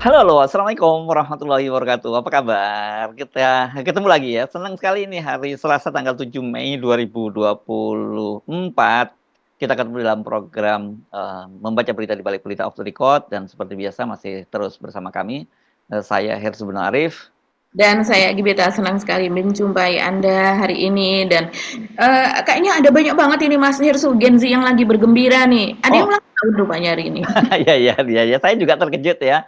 Halo, assalamualaikum warahmatullahi wabarakatuh. Apa kabar? Kita ketemu lagi ya. Senang sekali ini hari Selasa tanggal 7 Mei 2024. Kita ketemu dalam program membaca berita di balik berita off the record dan seperti biasa masih terus bersama kami. Saya Hersu Beno Arif. Dan saya Gibeta senang sekali menjumpai Anda hari ini dan kayaknya ada banyak banget ini Mas Hirsu Gen Z yang lagi bergembira nih. Ada yang Oh, ulang tahun rupanya hari ini. ya ya ya ya. Saya juga terkejut ya.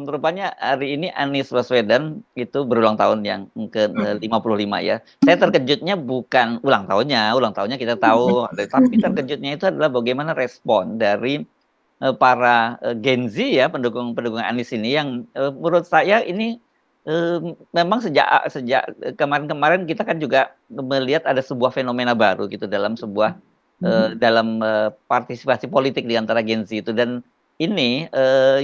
Rupanya hari ini Anies Baswedan itu berulang tahun yang ke-55 ya. Saya terkejutnya bukan ulang tahunnya kita tahu, tapi terkejutnya itu adalah bagaimana respon dari para Gen Z ya, pendukung-pendukung Anies ini yang menurut saya ini memang sejak sejak kemarin-kemarin kita kan juga melihat ada sebuah fenomena baru gitu dalam sebuah partisipasi politik di antara Gen Z itu. Dan ini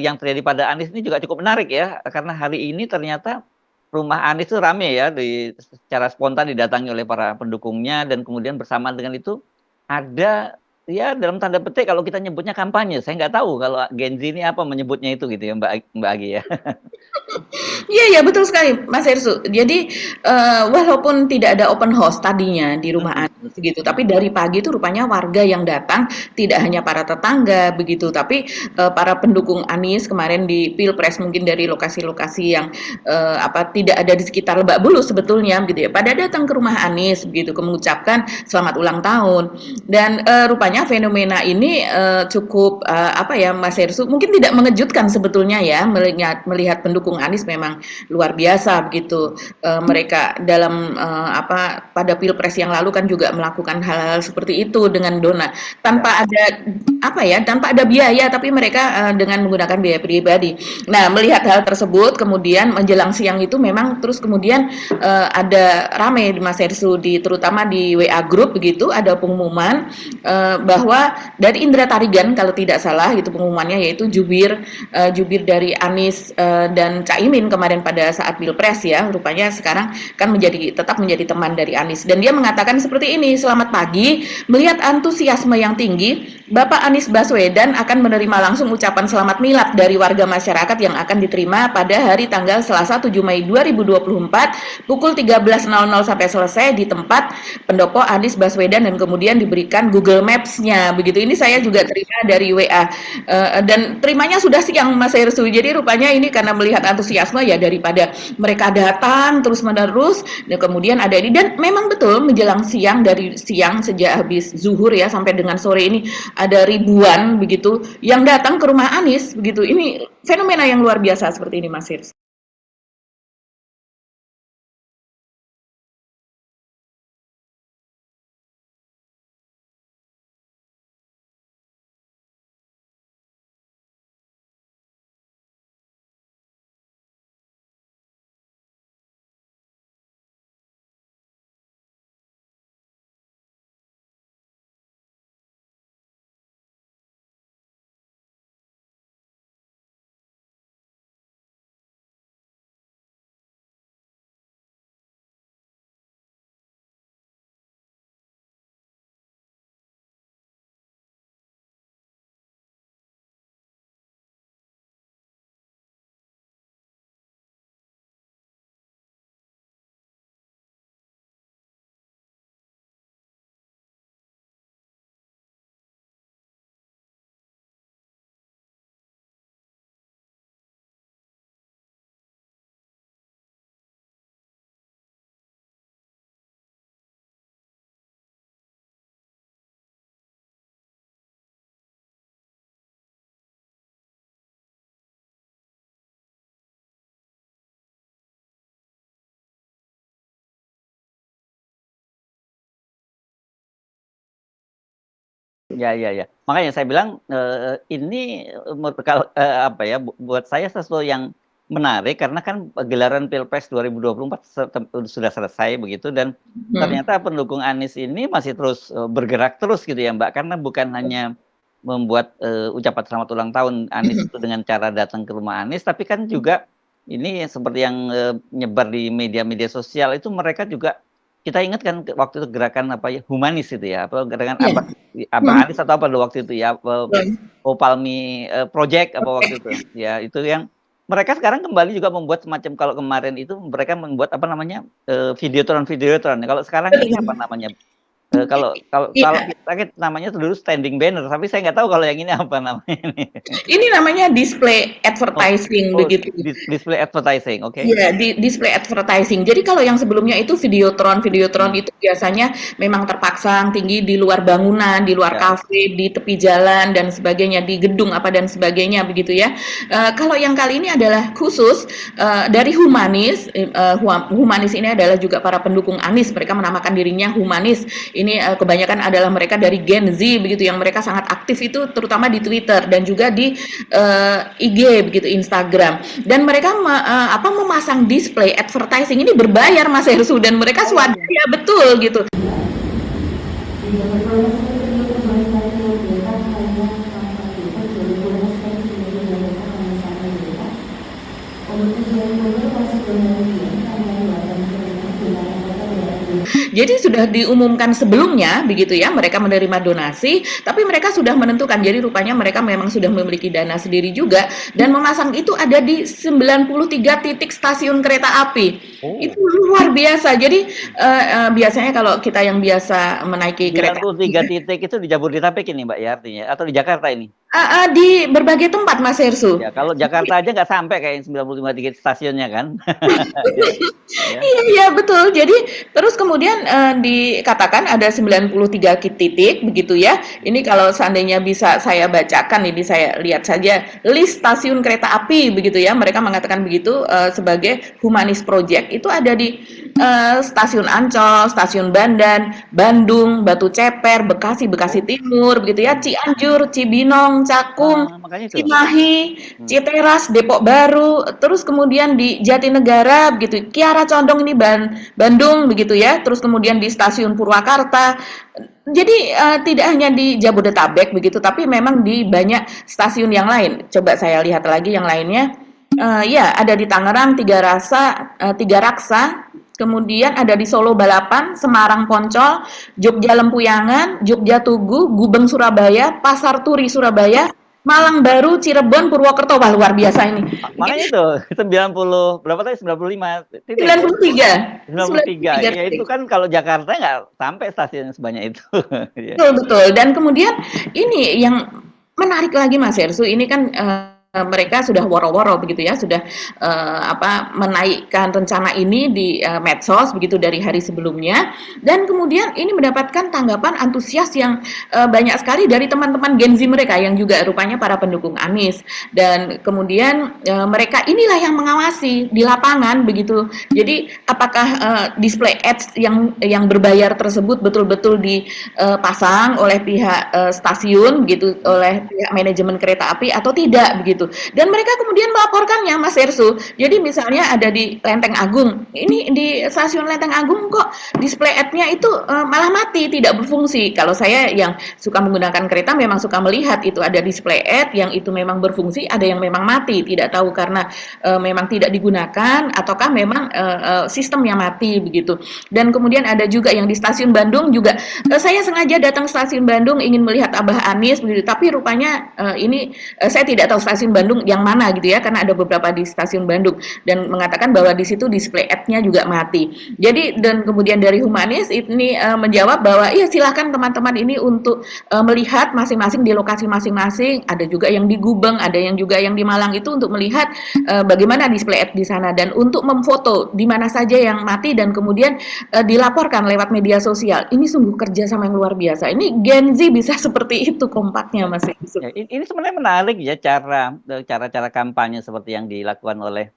yang terjadi pada Anies ini juga cukup menarik ya, karena hari ini ternyata rumah Anies itu rame ya, secara spontan didatangi oleh para pendukungnya, dan kemudian bersamaan dengan itu ada ya dalam tanda petik kalau kita nyebutnya kampanye. Saya nggak tahu kalau Gen Z ini apa menyebutnya itu gitu ya Mbak Agi ya. Iya iya betul sekali Mas Hersu. Jadi walaupun tidak ada open house tadinya di rumah Mhm, Anies gitu, tapi dari pagi itu rupanya warga yang datang tidak hanya para tetangga begitu, tapi para pendukung Anies kemarin di Pilpres mungkin dari lokasi-lokasi yang apa tidak ada di sekitar Lebak Bulus sebetulnya gitu ya. Pada datang ke rumah Anies begitu mengucapkan selamat ulang tahun dan rupanya fenomena ini cukup apa ya Mas Hersu mungkin tidak mengejutkan sebetulnya ya melihat pendukung Anies memang luar biasa begitu. Mereka dalam apa pada Pilpres yang lalu kan juga melakukan hal-hal seperti itu dengan dona ya. tanpa ada apa ya tanpa ada biaya tapi mereka dengan menggunakan biaya pribadi. Nah, melihat hal tersebut kemudian menjelang siang itu memang terus kemudian ada rame di Mas Hersu di terutama di WA grup begitu ada pengumuman bahwa dari Indra Tarigan kalau tidak salah itu pengumumannya yaitu jubir dari Anies dan Caimin kemarin pada saat Pilpres ya rupanya sekarang kan tetap menjadi teman dari Anies dan dia mengatakan seperti ini, selamat pagi, melihat antusiasme yang tinggi Bapak Anies Baswedan akan menerima langsung ucapan selamat milad dari warga masyarakat yang akan diterima pada hari tanggal Selasa 7 Mei 2024 pukul 13.00 sampai selesai di tempat pendopo Anies Baswedan dan kemudian diberikan Google Maps-nya begitu. Ini saya juga terima dari WA dan terimanya sudah siang Mas Hersu. Jadi rupanya ini karena melihat antusiasme ya daripada mereka datang terus menerus dan kemudian ada ini dan memang betul menjelang siang dari siang sejak habis zuhur ya sampai dengan sore ini ada ribuan begitu yang datang ke rumah Anies begitu. Ini fenomena yang luar biasa seperti ini Mas Hersu. Ya ya ya. Makanya saya bilang, ini kalau, apa ya, buat saya sesuatu yang menarik karena kan gelaran Pilpres 2024 sudah selesai begitu, dan Hmm. ternyata pendukung Anies ini masih terus, bergerak terus gitu ya, Mbak. Karena bukan hanya membuat, ucapan selamat ulang tahun Anies itu dengan cara datang ke rumah Anies, tapi kan juga ini seperti yang, nyebar di media-media sosial itu mereka juga kita ingat kan waktu itu gerakan apa ya, humanis itu ya, apa gerakan Iya. Abang Hmm. Anies atau apa waktu itu ya, Betul. Opalmi, Project apa waktu Oke. itu, ya itu yang mereka sekarang kembali juga membuat semacam, kalau kemarin itu mereka membuat apa namanya, videotron. Kalau sekarang ini apa namanya, kalau kalau kalau Iya. kita kan namanya dulu standing banner, tapi saya nggak tahu kalau yang ini apa namanya ini. Ini namanya display Oh advertising oh, begitu. display advertising, oke. Iya, di display advertising. Jadi kalau yang sebelumnya itu videotron, videotron Hmm, itu biasanya memang terpasang tinggi di luar bangunan, di luar ya. kafe, di tepi jalan dan sebagainya, di gedung apa dan sebagainya begitu ya. Kalau yang kali ini adalah khusus dari Humanis. Humanis ini adalah juga para pendukung Anies. Mereka menamakan dirinya Humanis. Ini kebanyakan adalah mereka dari Gen Z begitu yang mereka sangat aktif itu terutama di Twitter dan juga di IG begitu, Instagram. Dan mereka memasang display advertising ini berbayar Mas Hersu dan mereka Oh iya. swadaya betul gitu. Jadi sudah diumumkan sebelumnya begitu ya, mereka menerima donasi, tapi mereka sudah menentukan. Jadi rupanya mereka memang sudah memiliki dana sendiri juga dan memasang itu ada di 93 titik stasiun kereta api. Itu Oh, luar biasa. Jadi biasanya kalau kita yang biasa menaiki kereta api 93 titik itu di Jabodetabek ini Mbak ya artinya, atau di Jakarta ini? di berbagai tempat Mas Hersu. Ya, kalau Jakarta aja nggak sampai kayak 95 titik stasiunnya kan. Ya, ya. Iya iya betul. Jadi terus kemudian, dikatakan ada 93 titik begitu ya. Ini kalau seandainya bisa saya bacakan ini saya lihat saja list stasiun kereta api begitu ya. Mereka mengatakan begitu, sebagai Humanis Project itu ada di, Stasiun Ancol, Stasiun Bandan, Bandung, Batu Ceper, Bekasi, Bekasi Timur begitu ya, Hmm. Cianjur, Cibinong, Cakung, Makanya itu. Cimahi, Hmm. Citeras, Depok Baru, terus kemudian di Jatinegara begitu, Kiara Condong ini Bandung begitu ya, terus kemudian di Stasiun Purwakarta. Jadi tidak hanya di Jabodetabek begitu, tapi memang di banyak stasiun yang lain. Coba saya lihat lagi yang lainnya. Ya, ada di Tangerang, Tiga Raksa, kemudian ada di Solo Balapan, Semarang Poncol, Jogja Lempuyangan, Jogja Tugu, Gubeng Surabaya, Pasar Turi Surabaya, Malang Baru, Cirebon, Purwokerto. Wah, luar biasa ini. Makanya itu 90 berapa tadi, 95 titik ya? 93, 93. 93 Ya itu titik. kan kalau Jakarta nggak sampai stasiun sebanyak itu. Ya. Betul, betul. Dan kemudian ini yang menarik lagi Mas Hersu, ini kan mereka sudah woro-woro begitu ya, sudah menaikkan rencana ini di medsos begitu dari hari sebelumnya, dan kemudian ini mendapatkan tanggapan antusias yang banyak sekali dari teman-teman Gen Z mereka yang juga rupanya para pendukung Anies. Dan kemudian mereka inilah yang mengawasi di lapangan begitu. Jadi apakah display ads yang berbayar tersebut betul-betul dipasang oleh pihak stasiun begitu, oleh pihak manajemen kereta api atau tidak begitu. Dan mereka kemudian melaporkannya Mas Ersu. Jadi misalnya ada di Lenteng Agung, ini di stasiun Lenteng Agung kok display ad-nya itu malah mati, tidak berfungsi. Kalau saya yang suka menggunakan kereta memang suka melihat itu ada display ad yang itu memang berfungsi, ada yang memang mati, tidak tahu karena memang tidak digunakan ataukah memang sistemnya mati begitu. Dan kemudian ada juga yang di stasiun Bandung juga, saya sengaja datang stasiun Bandung ingin melihat Abah Anies begitu, tapi rupanya ini saya tidak tahu stasiun Bandung yang mana gitu ya, karena ada beberapa di stasiun Bandung dan mengatakan bahwa di situ display ad-nya juga mati. Jadi dan kemudian dari Humanis ini menjawab bahwa iya silahkan teman-teman ini untuk melihat masing-masing di lokasi masing-masing. Ada juga yang di Gubeng, ada yang juga yang di Malang itu untuk melihat bagaimana display ad di sana dan untuk memfoto di mana saja yang mati dan kemudian dilaporkan lewat media sosial. Ini sungguh kerja sama yang luar biasa. Ini Gen Z bisa seperti itu kompaknya Mas Yusuf. Ya, ini sebenarnya menarik ya cara-cara kampanye seperti yang dilakukan oleh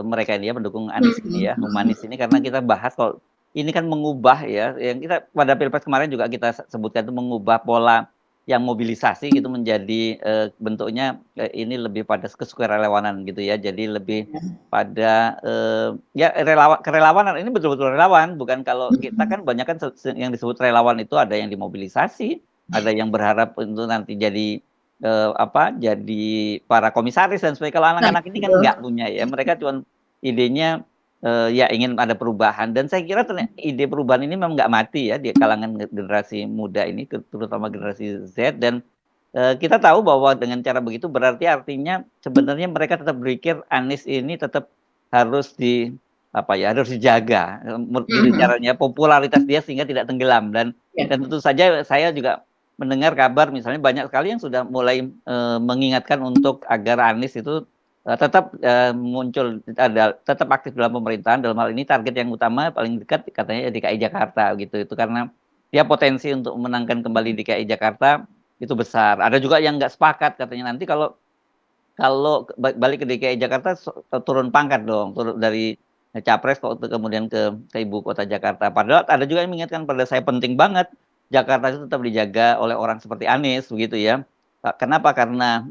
mereka ini ya pendukung Anies ini ya, Humanis ini, karena kita bahas kalau ini kan mengubah ya, yang kita pada Pilpres kemarin juga kita sebutkan itu mengubah pola yang mobilisasi gitu menjadi bentuknya ini lebih pada kesukarelawanan gitu ya, jadi lebih pada ya kerelawanan, ini betul-betul relawan, bukan kalau kita kan banyak kan yang disebut relawan itu ada yang dimobilisasi, ada yang berharap untuk nanti jadi jadi para komisaris dan sebagainya. Kalau anak-anak ini kan nggak punya ya, mereka cuma idenya ya ingin ada perubahan, dan saya kira ide perubahan ini memang nggak mati ya di kalangan generasi muda ini, terutama generasi Z, dan kita tahu bahwa dengan cara begitu berarti artinya sebenarnya mereka tetap berpikir Anies ini tetap harus harus dijaga gitu Mhm. caranya popularitas dia sehingga tidak tenggelam dan Ya. tentu saja saya juga mendengar kabar misalnya banyak sekali yang sudah mulai mengingatkan untuk agar Anies itu tetap muncul tetap aktif dalam pemerintahan, dalam hal ini target yang utama paling dekat katanya DKI Jakarta gitu, itu karena dia potensi untuk memenangkan kembali DKI Jakarta itu besar. Ada juga yang nggak sepakat katanya nanti kalau kalau balik ke DKI Jakarta turun pangkat dong, turun dari capres kemudian ke ibu kota Jakarta. Padahal ada juga yang mengingatkan pada saya penting banget Jakarta itu tetap dijaga oleh orang seperti Anies begitu ya. Kenapa? Karena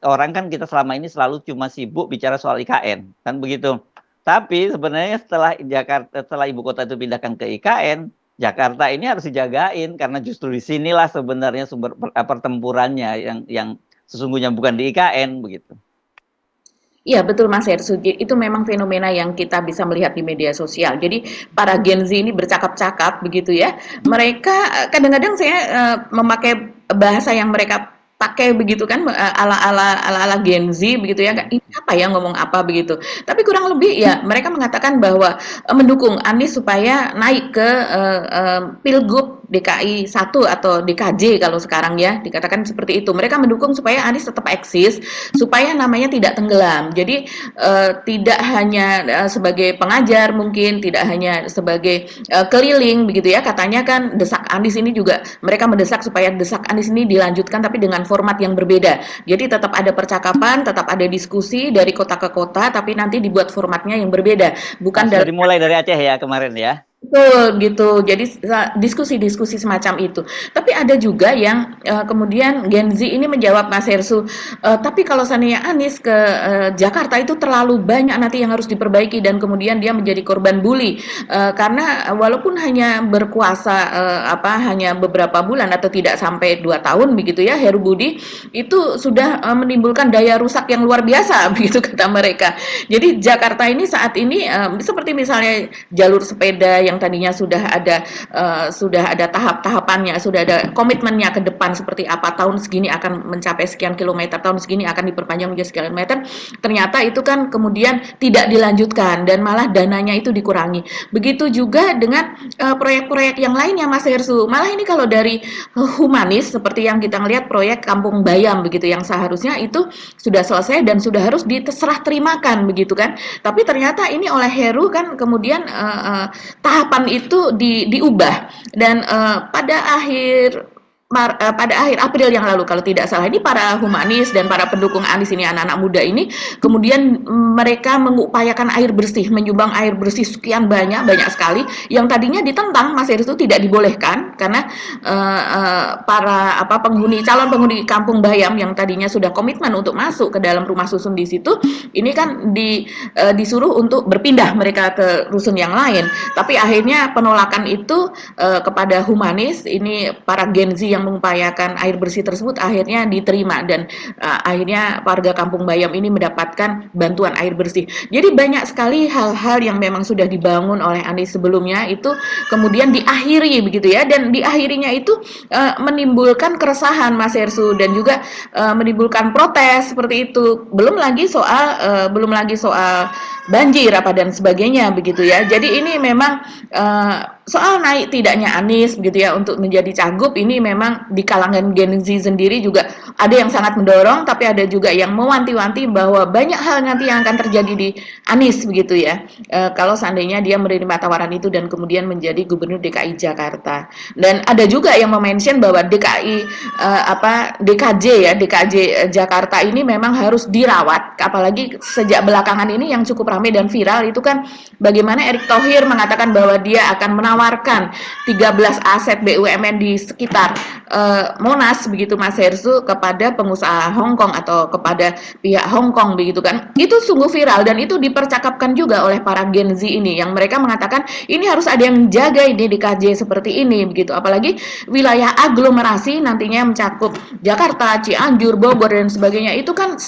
orang kan kita selama ini selalu cuma sibuk bicara soal IKN kan begitu. Tapi sebenarnya setelah ibu kota itu pindahkan ke IKN, Jakarta ini harus dijagain karena justru disinilah sebenarnya sumber pertempurannya yang sesungguhnya bukan di IKN begitu. Iya betul Mas Hersu, itu memang fenomena yang kita bisa melihat di media sosial. Jadi para Gen Z ini bercakap-cakap begitu ya. Mereka kadang-kadang saya memakai bahasa yang mereka pakai begitu kan ala-ala Gen Z begitu ya. Ini apa ya ngomong apa begitu. Tapi kurang lebih ya mereka mengatakan bahwa mendukung Anies supaya naik ke Pilgub DKI 1 atau DKJ kalau sekarang ya dikatakan seperti itu. Mereka mendukung supaya Anies tetap eksis, supaya namanya tidak tenggelam. Jadi tidak hanya sebagai pengajar mungkin, tidak hanya sebagai keliling begitu ya. Katanya kan desak Anies ini juga mereka mendesak supaya desak Anies ini dilanjutkan tapi dengan format yang berbeda. Jadi tetap ada percakapan, tetap ada diskusi dari kota ke kota tapi nanti dibuat formatnya yang berbeda. Bukan Sudah dalam dimulai dari Aceh ya kemarin ya. betul gitu. Jadi diskusi-diskusi semacam itu. Tapi ada juga yang kemudian Gen Z ini menjawab Mas Hersu, tapi kalau seandainya Anies ke Jakarta itu terlalu banyak nanti yang harus diperbaiki dan kemudian dia menjadi korban bully. Karena walaupun hanya berkuasa hanya beberapa bulan atau tidak sampai 2 tahun begitu ya, Heru Budi itu sudah menimbulkan daya rusak yang luar biasa begitu kata mereka. Jadi Jakarta ini saat ini seperti misalnya jalur sepeda yang tadinya sudah ada tahap-tahapannya, sudah ada komitmennya ke depan seperti apa, tahun segini akan mencapai sekian kilometer, tahun segini akan diperpanjang menjadi sekian kilometer. Ternyata itu kan kemudian tidak dilanjutkan dan malah dananya itu dikurangi. Begitu juga dengan proyek-proyek yang lainnya Mas Hersu. Malah ini kalau dari humanis seperti yang kita lihat proyek Kampung Bayam begitu yang seharusnya itu sudah selesai dan sudah harus diserah terimakan begitu kan. Tapi ternyata ini oleh Heru kan kemudian tahapan itu diubah dan pada akhir April yang lalu kalau tidak salah ini para humanis dan para pendukung Anies ini anak-anak muda ini kemudian mereka mengupayakan air bersih, menyumbang air bersih sekian banyak sekali yang tadinya ditentang Mas Heru itu tidak dibolehkan karena para calon penghuni Kampung Bayam yang tadinya sudah komitmen untuk masuk ke dalam rumah susun di situ ini kan disuruh untuk berpindah mereka ke rusun yang lain. Tapi akhirnya penolakan itu kepada humanis ini para Gen Z yang mengupayakan air bersih tersebut akhirnya diterima dan akhirnya warga Kampung Bayam ini mendapatkan bantuan air bersih. Jadi banyak sekali hal-hal yang memang sudah dibangun oleh Anies sebelumnya itu kemudian diakhiri begitu ya dan diakhirinya itu menimbulkan keresahan Mas Hersu dan juga menimbulkan protes seperti itu. Belum lagi soal banjir apa dan sebagainya begitu ya. Jadi ini memang soal naik tidaknya Anies begitu ya untuk menjadi cagup ini memang di kalangan Gen Z sendiri juga ada yang sangat mendorong tapi ada juga yang mewanti-wanti bahwa banyak hal nanti yang akan terjadi di Anies begitu ya. Kalau seandainya dia menerima tawaran itu dan kemudian menjadi gubernur DKI Jakarta. Dan ada juga yang mention bahwa DKJ Jakarta ini memang harus dirawat apalagi sejak belakangan ini yang cukup ramai dan viral itu kan bagaimana Erick Thohir mengatakan bahwa dia akan menawarkan 13 aset BUMN di sekitar Monas begitu Mas Hersu kepada pengusaha Hong Kong atau kepada pihak Hong Kong begitu kan. Itu sungguh viral dan itu dipercakapkan juga oleh para Gen Z ini yang mereka mengatakan ini harus ada yang jaga ini di KJ seperti ini begitu. Apalagi wilayah aglomerasi nantinya mencakup Jakarta, Cianjur, Bogor dan sebagainya itu kan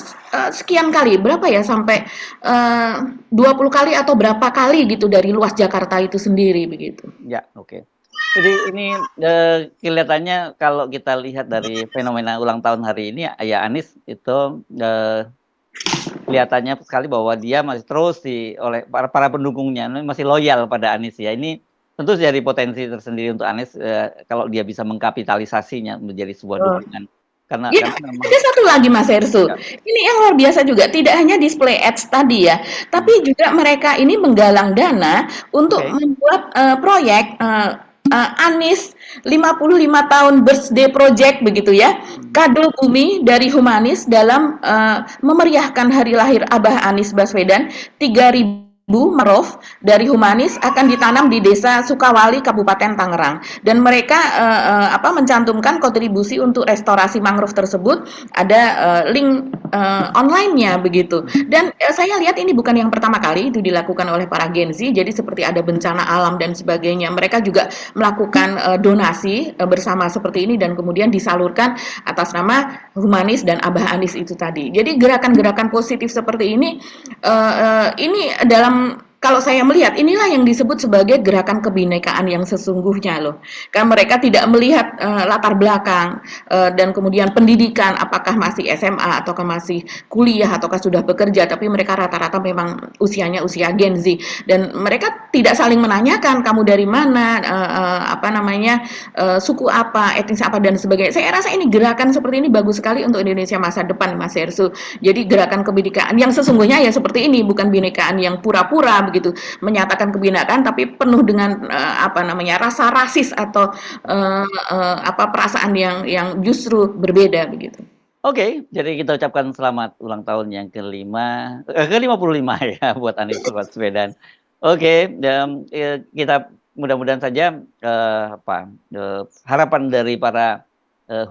sekian kali berapa ya sampai 20 kali atau berapa kali gitu dari luas Jakarta itu sendiri begitu. Ya, oke. Jadi ini, kelihatannya kalau kita lihat dari fenomena ulang tahun hari ini, ya Anies itu, kelihatannya sekali bahwa dia masih terus oleh para para pendukungnya ini masih loyal pada Anies ya. Ini tentu jadi potensi tersendiri untuk Anies, kalau dia bisa mengkapitalisasinya menjadi sebuah Oh. dukungan. Ya, Karena memang ada satu lagi Mas Hersu. ya, Ini yang luar biasa juga, tidak hanya display ads tadi ya, mhm, tapi juga mereka ini menggalang dana untuk oke, membuat proyek Anies 55 tahun birthday project begitu ya. mhm, Kado bumi dari Humanis dalam memeriahkan hari lahir Abah Anies Baswedan. 3.000 mangrove dari Humanis akan ditanam di Desa Sukawali, Kabupaten Tangerang. Dan mereka mencantumkan kontribusi untuk restorasi mangrove tersebut. Ada link online-nya begitu. Dan saya lihat ini bukan yang pertama kali itu dilakukan oleh para Gen Z. Jadi seperti ada bencana alam dan sebagainya, mereka juga melakukan donasi bersama seperti ini dan kemudian disalurkan atas nama Humanis dan Abah Anis itu tadi. Jadi gerakan-gerakan positif seperti ini dalam kalau saya melihat inilah yang disebut sebagai gerakan kebinekaan yang sesungguhnya loh. Kan mereka tidak melihat latar belakang dan kemudian pendidikan apakah masih SMA ataukah masih kuliah ataukah sudah bekerja, tapi mereka rata-rata memang usianya usia Gen Z dan mereka tidak saling menanyakan kamu dari mana, suku apa, etnis apa dan sebagainya. Saya rasa ini gerakan seperti ini bagus sekali untuk Indonesia masa depan, Mas Hersu. Jadi gerakan kebinekaan yang sesungguhnya ya seperti ini, bukan binekaan yang pura-pura begitu, menyatakan kebinekaan tapi penuh dengan rasa rasis atau perasaan yang justru berbeda begitu. oke. Jadi kita ucapkan selamat ulang tahun yang ke-55 ya buat Anies Baswedan. Oke, kita mudah-mudahan saja, harapan dari para,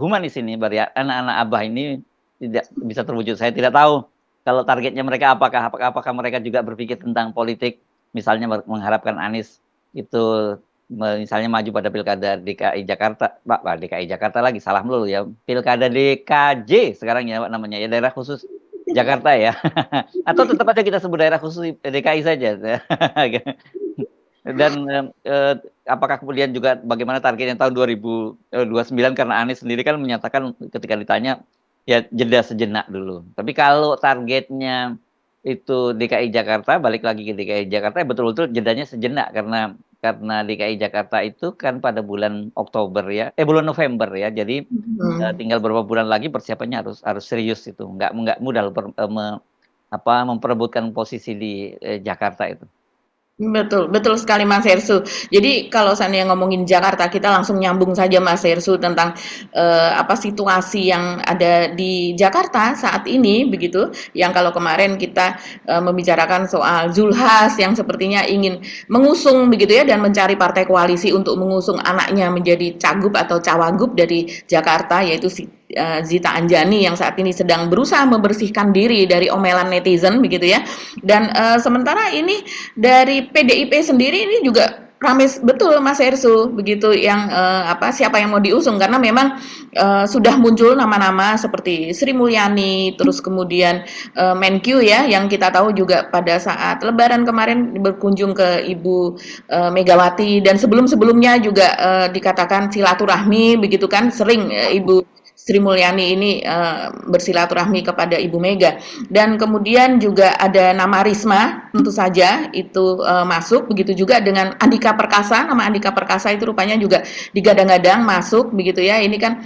humanis ini, dari anak-anak Abah ini tidak bisa terwujud. Saya tidak tahu kalau targetnya mereka apakah mereka juga berpikir tentang politik, misalnya mengharapkan Anies itu misalnya maju pada pilkada DKI Jakarta, DKI Jakarta lagi salah melulu ya, pilkada DKJ sekarang ya namanya ya, daerah khusus Jakarta ya, atau tetap aja kita sebut daerah khusus DKI saja. Dan apakah kemudian juga bagaimana targetnya tahun 2029, karena Anies sendiri kan menyatakan ketika ditanya ya jeda sejenak dulu. Tapi kalau targetnya itu DKI Jakarta, balik lagi ke DKI Jakarta ya betul-betul jedanya sejenak, karena DKI Jakarta itu kan pada bulan Oktober ya, bulan November ya. Jadi Hmm. tinggal beberapa bulan lagi persiapannya harus serius itu. Nggak mudah loh memperebutkan posisi di Jakarta itu. Betul, betul sekali Mas Hersu. Jadi kalau seandainya ngomongin Jakarta, kita langsung nyambung saja Mas Hersu tentang situasi yang ada di Jakarta saat ini begitu. Yang kalau kemarin kita membicarakan soal Zulhas yang sepertinya ingin mengusung begitu ya dan mencari partai koalisi untuk mengusung anaknya menjadi cagup atau cawagup dari Jakarta yaitu Zita Anjani yang saat ini sedang berusaha membersihkan diri dari omelan netizen begitu ya. Dan sementara ini dari PDIP sendiri ini juga ramai betul Mas Hersu begitu yang siapa yang mau diusung karena memang sudah muncul nama-nama seperti Sri Mulyani terus kemudian Menkyu ya yang kita tahu juga pada saat Lebaran kemarin berkunjung ke Ibu Megawati dan sebelum-sebelumnya juga dikatakan silaturahmi begitu kan sering Ibu Sri Mulyani ini bersilaturahmi kepada Ibu Mega dan kemudian juga ada nama Risma tentu saja itu masuk begitu juga dengan Andika Perkasa nama Andika Perkasa itu rupanya juga digadang-gadang masuk begitu ya ini kan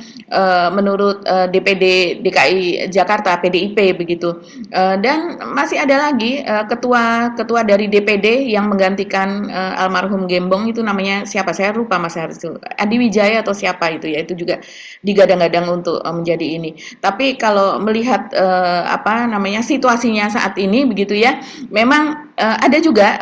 menurut DPD DKI Jakarta PDIP begitu dan masih ada lagi ketua dari DPD yang menggantikan almarhum Gembong itu namanya siapa saya lupa Mas Harsu Adi Wijaya atau siapa itu ya itu juga digadang-gadang untuk menjadi ini. Tapi kalau melihat situasinya saat ini begitu ya, memang ada juga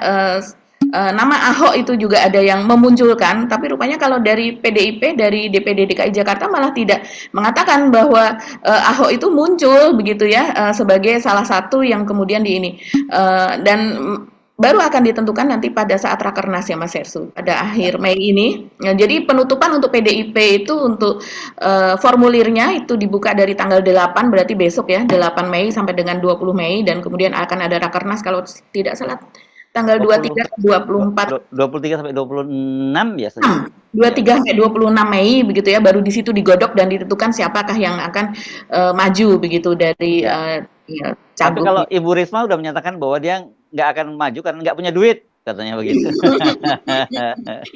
nama Ahok itu juga ada yang memunculkan, tapi rupanya kalau dari PDIP dari DPD DKI Jakarta malah tidak mengatakan bahwa Ahok itu muncul begitu ya sebagai salah satu yang kemudian di ini dan baru akan ditentukan nanti pada saat Rakernas ya Mas Hersu pada akhir Mei ini. Ya, jadi penutupan untuk PDIP itu untuk formulirnya itu dibuka dari tanggal 8 berarti besok ya 8 Mei sampai dengan 20 Mei dan kemudian akan ada Rakernas kalau tidak salah tanggal 20 23 ke 24 23 sampai 26 biasanya. 23 sampai 26 Mei begitu ya, baru di situ digodok dan ditentukan siapakah yang akan maju begitu dari Ya. ya, Tapi cagup. kalau Ibu Risma udah menyatakan bahwa dia nggak akan maju karena nggak punya duit, katanya begitu.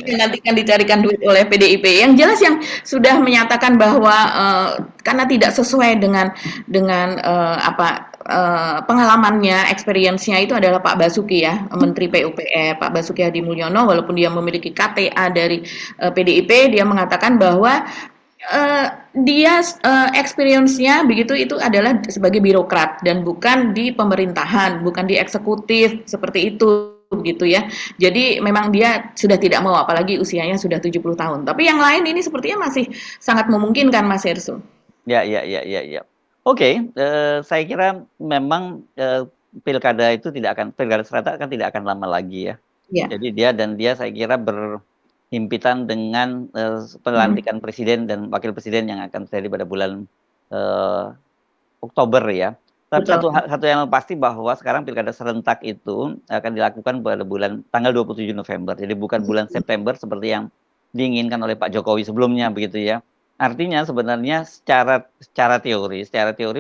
Yang nanti kan dicarikan duit oleh PDIP. Yang jelas yang sudah menyatakan bahwa karena tidak sesuai dengan pengalamannya, experience-nya itu adalah Pak Basuki ya, Menteri PUPR, Pak Basuki Hadi Mulyono, walaupun dia memiliki KTA dari PDIP, dia mengatakan bahwa dia experience-nya begitu itu adalah sebagai birokrat dan bukan di pemerintahan, bukan di eksekutif seperti itu begitu ya. Jadi memang dia sudah tidak mau apalagi usianya sudah 70 tahun. Tapi yang lain ini sepertinya masih sangat memungkinkan Mas Hersu. Ya, ya, ya, ya, ya. Oke, saya kira memang pilkada serentak kan tidak akan lama lagi ya. Ya. Jadi dia saya kira berhimpitan dengan pelantikan presiden dan wakil presiden yang akan terjadi pada bulan Oktober ya. Tapi satu yang pasti bahwa sekarang pilkada serentak itu akan dilakukan pada tanggal 27 November. Jadi bukan bulan September seperti yang diinginkan oleh Pak Jokowi sebelumnya begitu ya. Artinya sebenarnya secara teori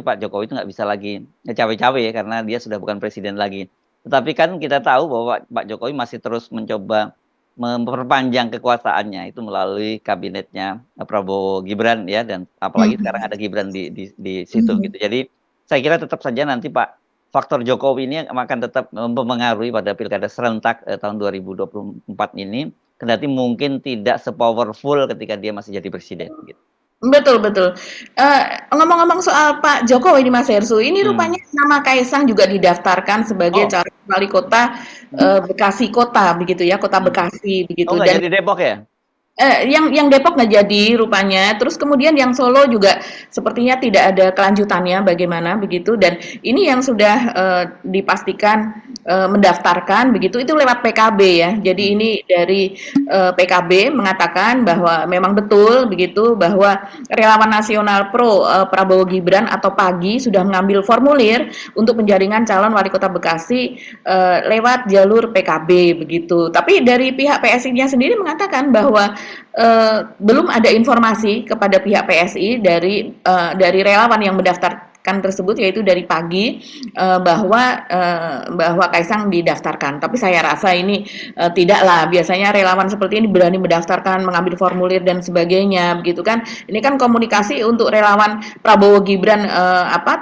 Pak Jokowi itu nggak bisa lagi cawe-cawe ya, karena dia sudah bukan presiden lagi. Tetapi kan kita tahu bahwa Pak Jokowi masih terus mencoba memperpanjang kekuasaannya itu melalui kabinetnya Prabowo Gibran ya, dan apalagi sekarang ada Gibran di situ gitu. Jadi saya kira tetap saja nanti faktor Jokowi ini akan tetap mempengaruhi pada pilkada serentak tahun 2024 ini, kendati mungkin tidak sepowerful ketika dia masih jadi presiden gitu. Betul betul. Ngomong-ngomong soal Pak Jokowi di Mas Hersu, ini rupanya nama Kaisang juga didaftarkan sebagai calon wali kota Bekasi Kota begitu ya, Kota Bekasi begitu. Oh, nggak jadi Depok ya? Yang Depok nggak jadi rupanya. Terus kemudian yang Solo juga sepertinya tidak ada kelanjutannya bagaimana begitu. Dan ini yang sudah dipastikan mendaftarkan begitu itu lewat PKB ya. Jadi ini dari PKB mengatakan bahwa memang betul begitu bahwa Relawan Nasional Pro Prabowo Gibran atau PAGI sudah mengambil formulir untuk penjaringan calon wali kota Bekasi lewat jalur PKB begitu. Tapi dari pihak PSI-nya sendiri mengatakan bahwa belum ada informasi kepada pihak PSI dari relawan yang mendaftarkan tersebut, yaitu dari pagi bahwa Kaisang didaftarkan. Tapi saya rasa ini tidaklah, biasanya relawan seperti ini berani mendaftarkan, mengambil formulir dan sebagainya begitu kan. Ini kan komunikasi untuk relawan Prabowo Gibran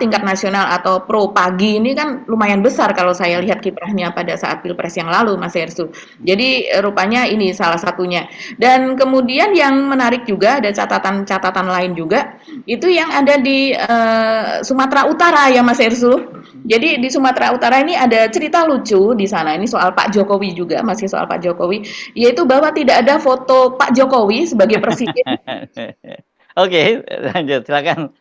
tingkat nasional atau pro pagi ini kan lumayan besar kalau saya lihat kiprahnya pada saat Pilpres yang lalu Mas Hersu. Jadi rupanya ini salah satunya. Dan kemudian yang menarik juga ada catatan lain juga, itu yang ada di Sumatera Utara ya Mas Hersu. Jadi di Sumatera Utara ini ada cerita lucu di sana, ini soal Pak Jokowi juga, masih soal Pak Jokowi, yaitu bahwa tidak ada foto Pak Jokowi sebagai presiden. Oke, lanjut silakan.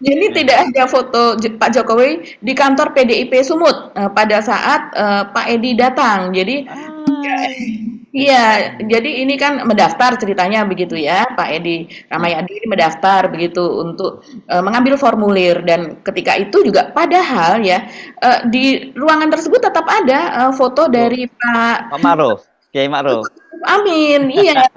Jadi tidak ada foto Pak Jokowi di kantor PDIP Sumut pada saat Pak Edi datang. Jadi iya, jadi ini kan mendaftar ceritanya begitu ya, Pak Edi Ramayadi ini mendaftar begitu untuk mengambil formulir, dan ketika itu juga padahal ya di ruangan tersebut tetap ada foto dari Pak Ma'ruf, Kiai Ma'ruf. Amin, iya.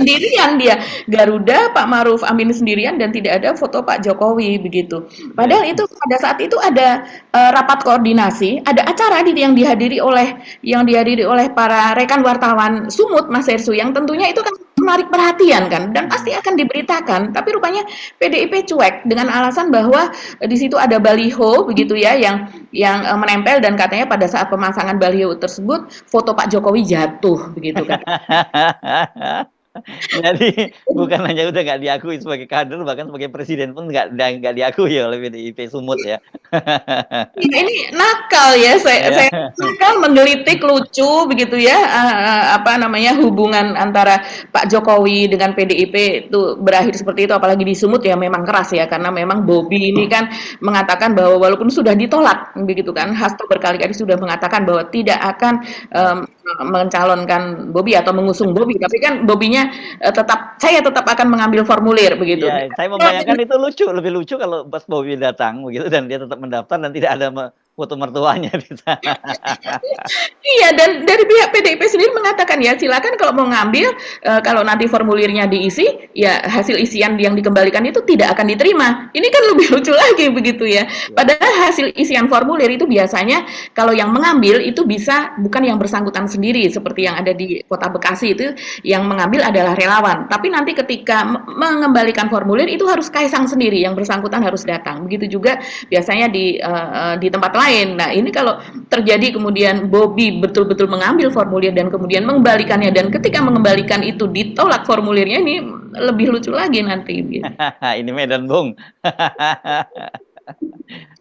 Sendirian dia, Garuda, Pak Ma'ruf Amin sendirian dan tidak ada foto Pak Jokowi begitu. Padahal itu pada saat itu ada rapat koordinasi, ada acara yang dihadiri oleh para rekan wartawan Sumut Mas Hersu, yang tentunya itu kan menarik perhatian kan dan pasti akan diberitakan. Tapi rupanya PDIP cuek dengan alasan bahwa di situ ada baliho begitu ya yang menempel, dan katanya pada saat pemasangan baliho tersebut foto Pak Jokowi jatuh begitu kan. Jadi bukan hanya udah nggak diakui sebagai kader, bahkan sebagai presiden pun nggak diakui oleh PDIP Sumut ya. Ini nakal ya, saya nakal, menggelitik, lucu begitu ya, hubungan antara Pak Jokowi dengan PDIP itu berakhir seperti itu, apalagi di Sumut ya memang keras ya, karena memang Bobi ini kan mengatakan bahwa walaupun sudah ditolak begitu kan, Hasto berkali-kali sudah mengatakan bahwa tidak akan mencalonkan Bobi atau mengusung Bobi, tapi kan Bobinya saya tetap akan mengambil formulir begitu. Ya, saya membayangkan itu lebih lucu kalau Mas Bobi datang begitu dan dia tetap mendaftar dan tidak ada foto mertuanya di sana. Iya, dan dari pihak PDIP sendiri mengatakan ya silakan kalau mau ngambil, kalau nanti formulirnya diisi, ya hasil isian yang dikembalikan itu tidak akan diterima. Ini kan lebih lucu lagi begitu ya. Ya. Padahal hasil isian formulir itu biasanya kalau yang mengambil itu bisa bukan yang bersangkutan sendiri seperti yang ada di Kota Bekasi itu, yang mengambil adalah relawan. Tapi nanti ketika mengembalikan formulir itu harus Kaisang sendiri yang bersangkutan harus datang. Begitu juga biasanya di tempat lain. Nah, ini kalau terjadi kemudian Bobby betul-betul mengambil formulir dan kemudian mengembalikannya, dan ketika mengembalikan itu ditolak formulirnya, ini lebih lucu lagi nanti gitu. Ini Medan, Bung.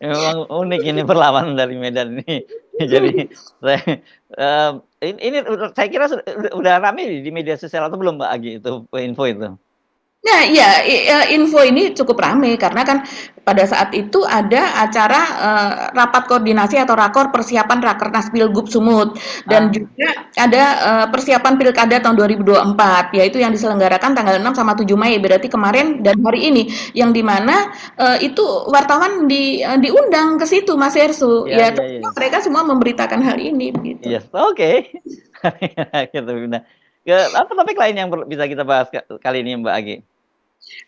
Memang unik ini perlawanan dari Medan ini. Jadi ini saya kira udah ramai di media sosial atau belum Mbak Agi itu info itu? Nah, ya, info ini cukup ramai karena kan pada saat itu ada acara rapat koordinasi atau rakor persiapan Rakernas Pilgub Sumut, dan juga ada persiapan Pilkada tahun 2024, yaitu yang diselenggarakan tanggal 6 sama 7 Mei, berarti kemarin dan hari ini, yang dimana itu wartawan diundang ke situ, Mas Hersu. Ya, tentunya mereka semua memberitakan hal ini begitu. Yes, oke. Gitu. Nah, apa topik lain yang bisa kita bahas kali ini Mbak Agi?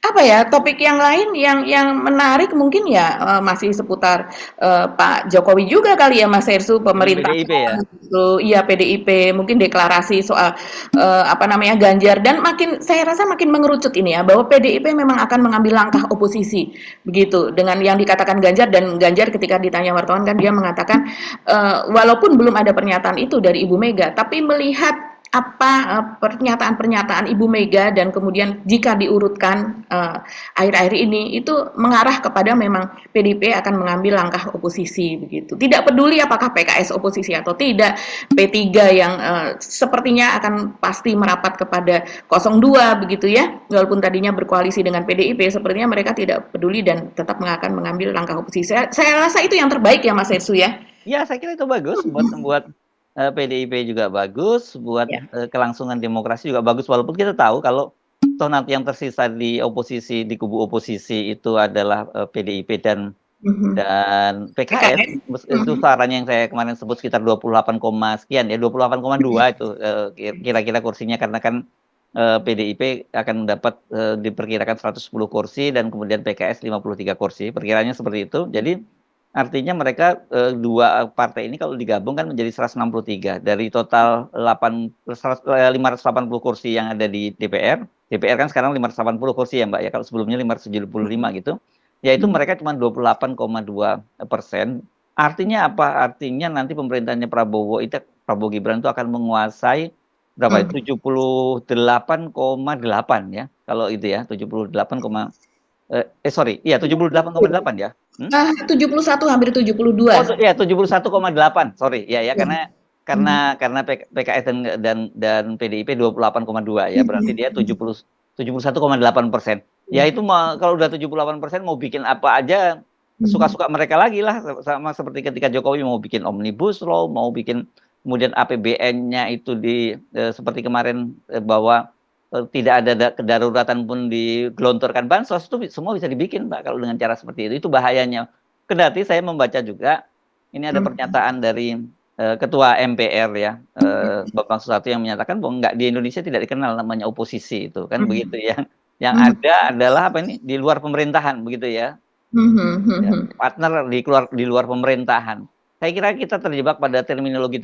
Apa ya, topik yang lain yang menarik mungkin ya masih seputar Pak Jokowi juga kali ya Mas Hersu, pemerintah PDIP ya? iya PDIP, mungkin deklarasi soal apa namanya Ganjar, dan saya rasa makin mengerucut ini ya, bahwa PDIP memang akan mengambil langkah oposisi begitu dengan yang dikatakan Ganjar. Dan Ganjar ketika ditanya wartawan kan dia mengatakan walaupun belum ada pernyataan itu dari Ibu Mega, tapi melihat apa pernyataan-pernyataan Ibu Mega dan kemudian jika diurutkan akhir-akhir ini itu mengarah kepada memang PDIP akan mengambil langkah oposisi begitu. Tidak peduli apakah PKS oposisi atau tidak, P3 yang sepertinya akan pasti merapat kepada 02 begitu ya. Walaupun tadinya berkoalisi dengan PDIP, sepertinya mereka tidak peduli dan tetap akan mengambil langkah oposisi. Saya rasa itu yang terbaik ya Mas Hersu ya. Ya, saya kira itu bagus buat PDIP juga bagus, buat kelangsungan demokrasi juga bagus, walaupun kita tahu kalau toh nanti yang tersisa di oposisi, di kubu oposisi itu adalah PDIP dan PKS. Itu suaranya yang saya kemarin sebut sekitar 28, sekian ya, 28,2 itu kira-kira kursinya, karena kan PDIP akan mendapat diperkirakan 110 kursi dan kemudian PKS 53 kursi, perkiranya seperti itu. Jadi artinya mereka dua partai ini kalau digabung kan menjadi 163 dari total 580 kursi yang ada di DPR. DPR kan sekarang 580 kursi ya Mbak ya, kalau sebelumnya 575 gitu. Yaitu mereka cuma 28,2%. Artinya apa? Artinya nanti pemerintahannya Prabowo Gibran itu akan menguasai berapa ya? 78,8 ya. Kalau itu ya, 78,8 ya. 71 hampir 72. Oh ya, 71,8. Sorry. Ya karena PKS dan PDIP 28,2 ya. Berarti dia 71,8%. Ya itu kalau udah 78% mau bikin apa aja suka-suka mereka lagi lah, sama seperti ketika Jokowi mau bikin omnibus law, mau bikin kemudian APBN-nya itu seperti kemarin bahwa tidak ada kedaruratan pun digelontorkan bansos, itu semua bisa dibikin Pak kalau dengan cara seperti itu. Itu bahayanya. Kendati saya membaca juga ini ada pernyataan dari Ketua MPR ya, Bambang Susatyo, yang menyatakan bahwa di Indonesia tidak dikenal namanya oposisi itu kan begitu ya. Yang ada adalah apa ini, di luar pemerintahan begitu ya. Partner di luar pemerintahan. Saya kira kita terjebak pada terminologi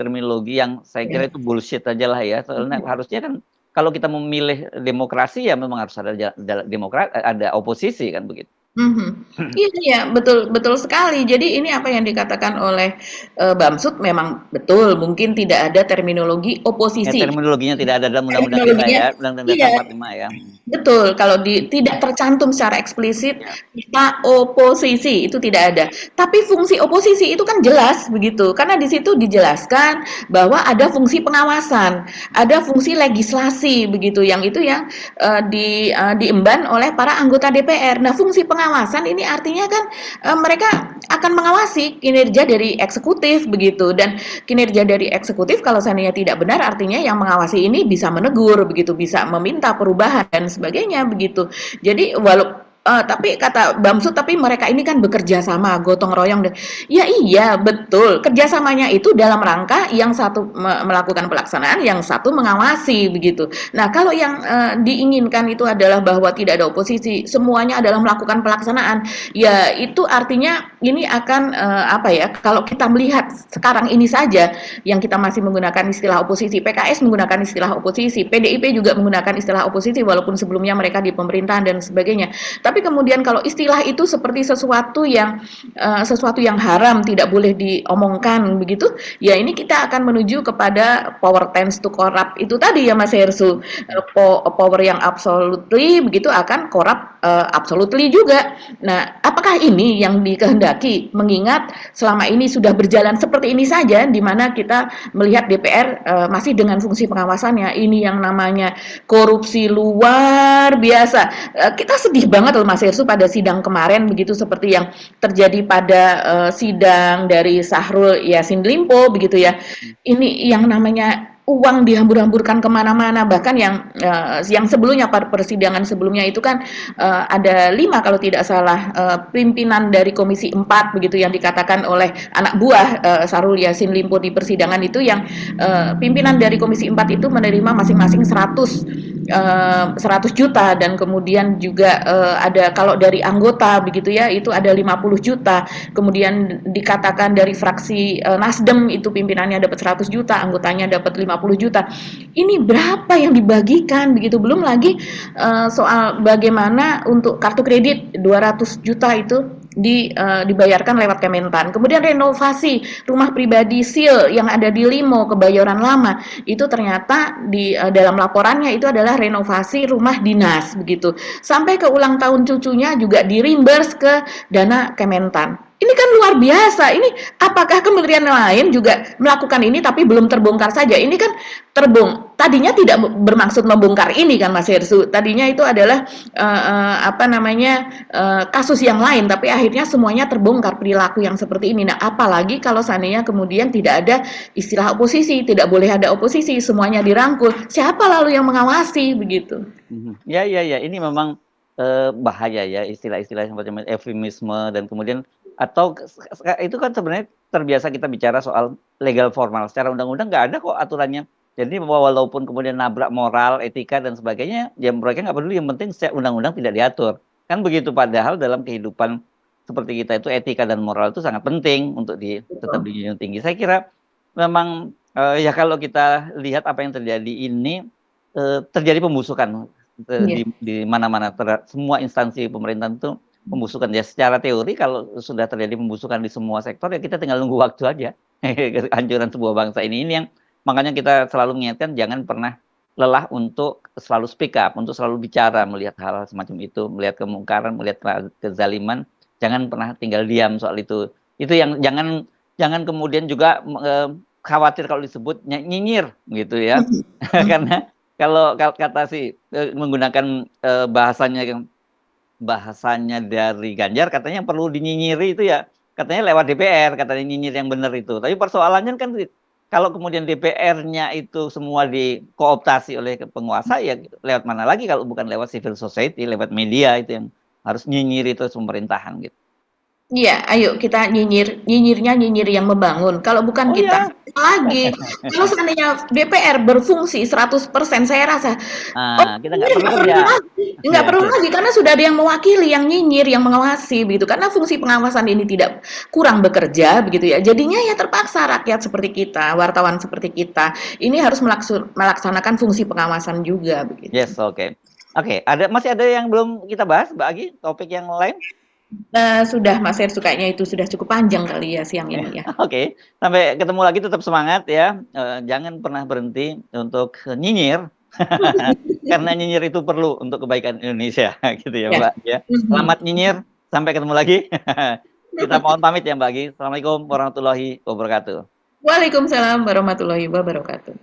yang saya kira itu bullshit aja lah ya. Soalnya harusnya kan kalau kita memilih demokrasi ya memang harus ada oposisi kan begitu. Iya, betul sekali. Jadi ini apa yang dikatakan oleh Bamsud memang betul. Mungkin tidak ada terminologi oposisi. Terminologinya tidak ada dalam undang-undang kita ya, Undang-Undang Dasar 45 ya. Betul, kalau tidak tercantum secara eksplisit kita oposisi itu tidak ada. Tapi fungsi oposisi itu kan jelas begitu, karena di situ dijelaskan bahwa ada fungsi pengawasan, ada fungsi legislasi begitu, yang itu yang diemban oleh para anggota DPR. Nah, fungsi pengawasan ini artinya kan mereka akan mengawasi kinerja dari eksekutif begitu, dan kinerja dari eksekutif kalau seandainya tidak benar artinya yang mengawasi ini bisa menegur begitu, bisa meminta perubahan dan sebagainya begitu. Jadi tapi kata Bamsud, tapi mereka ini kan bekerja sama, gotong royong. Ya iya, betul. Kerjasamanya itu dalam rangka yang satu melakukan pelaksanaan, yang satu mengawasi begitu. Nah, kalau yang diinginkan itu adalah bahwa tidak ada oposisi, semuanya adalah melakukan pelaksanaan. Ya, itu artinya ini akan apa ya? Kalau kita melihat sekarang ini saja yang kita masih menggunakan istilah oposisi, PKS menggunakan istilah oposisi, PDIP juga menggunakan istilah oposisi walaupun sebelumnya mereka di pemerintahan dan sebagainya. Tapi kemudian kalau istilah itu seperti sesuatu yang haram, tidak boleh diomongkan begitu, ya ini kita akan menuju kepada power tends to corrupt itu tadi ya Mas Hersu. Power yang absolutely begitu akan corrupt absolutely juga. Nah, apakah ini yang dikehendaki, mengingat selama ini sudah berjalan seperti ini saja, di mana kita melihat DPR masih dengan fungsi pengawasannya. Ini yang namanya korupsi luar biasa. Kita sedih banget loh Mas Hersu pada sidang kemarin begitu, seperti yang terjadi pada sidang dari Syahrul Yassin Limpo begitu ya. Ini yang namanya uang dihambur-hamburkan kemana-mana, bahkan yang sebelumnya persidangan sebelumnya itu kan ada 5 kalau tidak salah pimpinan dari Komisi 4 begitu yang dikatakan oleh anak buah Syahrul Yassin Limpo di persidangan itu, yang pimpinan dari Komisi 4 itu menerima masing-masing 100 juta, dan kemudian juga ada kalau dari anggota begitu ya itu ada 50 juta. Kemudian dikatakan dari fraksi Nasdem itu pimpinannya dapat 100 juta, anggotanya dapat 50 juta. Ini berapa yang dibagikan begitu, belum lagi soal bagaimana untuk kartu kredit 200 juta itu dibayarkan lewat Kementan. Kemudian renovasi rumah pribadi SIL yang ada di Limo, Kebayoran Lama, itu ternyata di dalam laporannya itu adalah renovasi rumah dinas begitu. Sampai ke ulang tahun cucunya juga di reimburse ke dana Kementan. Ini kan luar biasa. Ini apakah kementerian lain juga melakukan ini tapi belum terbongkar saja? Ini kan tadinya tidak bermaksud membongkar ini kan Mas Hersu. Tadinya itu adalah kasus yang lain, tapi akhirnya semuanya terbongkar perilaku yang seperti ini. Nah, apalagi kalau seandainya kemudian tidak ada istilah oposisi, tidak boleh ada oposisi, semuanya dirangkul. Siapa lalu yang mengawasi begitu? Ya, ini memang bahaya ya, istilah-istilah semacam eufemisme, dan kemudian atau itu kan sebenarnya terbiasa kita bicara soal legal formal. Secara undang-undang nggak ada kok aturannya. Jadi walaupun kemudian nabrak moral, etika dan sebagainya, ya mereka nggak peduli, yang penting secara undang-undang tidak diatur. Kan begitu, padahal dalam kehidupan seperti kita itu etika dan moral itu sangat penting untuk tetap dijunjung tinggi. Saya kira memang ya kalau kita lihat apa yang terjadi ini, terjadi pembusukan di mana-mana, semua instansi pemerintahan itu pembusukan. Ya secara teori kalau sudah terjadi pembusukan di semua sektor, ya kita tinggal nunggu waktu aja kehancuran sebuah bangsa ini yang makanya kita selalu mengingatkan jangan pernah lelah untuk selalu speak up, untuk selalu bicara melihat hal semacam itu, melihat kemungkaran, melihat kezaliman, jangan pernah tinggal diam soal itu. Itu yang jangan kemudian juga khawatir kalau disebut nyinyir gitu ya. Karena kalau kata menggunakan bahasanya dari Ganjar, katanya yang perlu dinyinyiri itu ya katanya lewat DPR, katanya nyinyir yang benar itu. Tapi persoalannya kan kalau kemudian DPR-nya itu semua dikooptasi oleh penguasa, ya lewat mana lagi kalau bukan lewat civil society, lewat media itu yang harus nyinyiri terus pemerintahan gitu. Iya, ayo kita nyinyir yang membangun. Kalau bukan kita lagi. Kalau seandainya DPR berfungsi 100%, saya rasa kita nggak perlu kerja. Nggak perlu lagi, karena sudah ada yang mewakili, yang nyinyir, yang mengawasi begitu. Karena fungsi pengawasan ini tidak kurang bekerja begitu ya. Jadinya ya terpaksa rakyat seperti kita, wartawan seperti kita, ini harus melaksanakan fungsi pengawasan juga begitu. Yes, oke. Masih ada yang belum kita bahas, Mbak Agi, topik yang lain? Sudah Mas Hersu, kayaknya itu sudah cukup panjang kali ya siang ini ya. Oke. Sampai ketemu lagi, tetap semangat ya. Jangan pernah berhenti untuk nyinyir. Karena nyinyir itu perlu untuk kebaikan Indonesia gitu ya, Mbak ya. Selamat nyinyir, sampai ketemu lagi. Kita mohon pamit ya Mbak Agi. Assalamualaikum warahmatullahi wabarakatuh. Waalaikumsalam warahmatullahi wabarakatuh.